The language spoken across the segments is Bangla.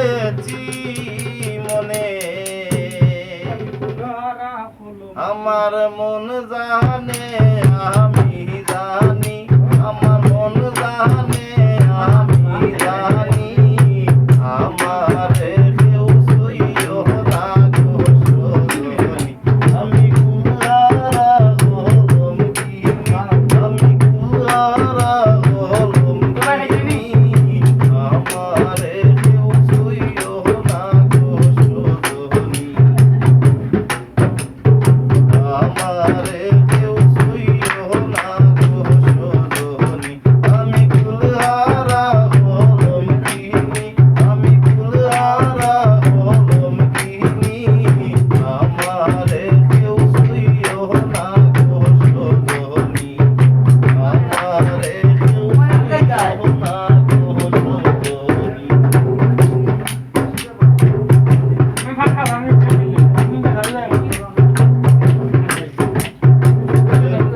পেয়েছি মনে আমার মন জানে আমি জানি আমার মন জানে আমি জানি আমার কেউ সইও না গো সজনী আমি কুয়ারা হলম কি আমি কুয়ারা হলম কি আমার কেউ সইও না গো সজনী আমারে কেউ সইও না গো সজনী আমি কুলহারা হলম কিনি আমি কুলহারা হলম কিনি আমারে কেউ সইও না গো সজনী আমারে কেউ সইও না গো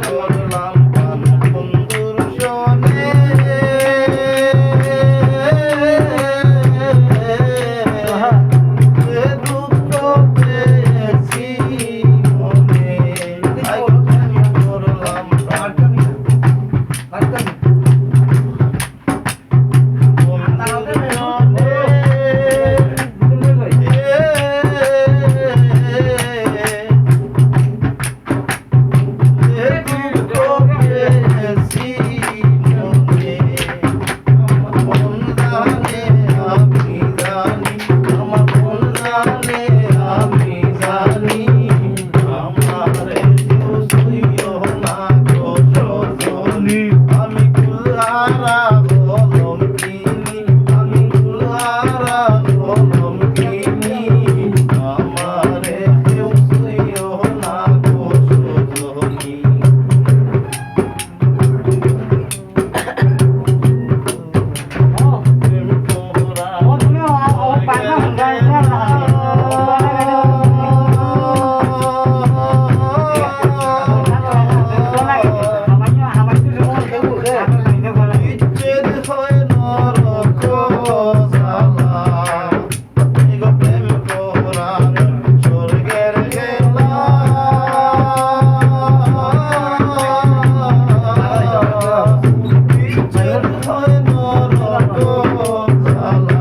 করলাম পান বন্ধুর সনে দুঃখ পেয়েছি মনে করলাম আমি কুলহারা হলম কিনি আমি কুলহারা হলম কিনি আমারে কেউ সইও না গো সজনী প্রেম তোরা বিচ্ছেদ হয় নরক জ্বালা এগো প্রেম কোরআন স্বর্গের খেলা বিচ্ছেদ হয় নরক জ্বালা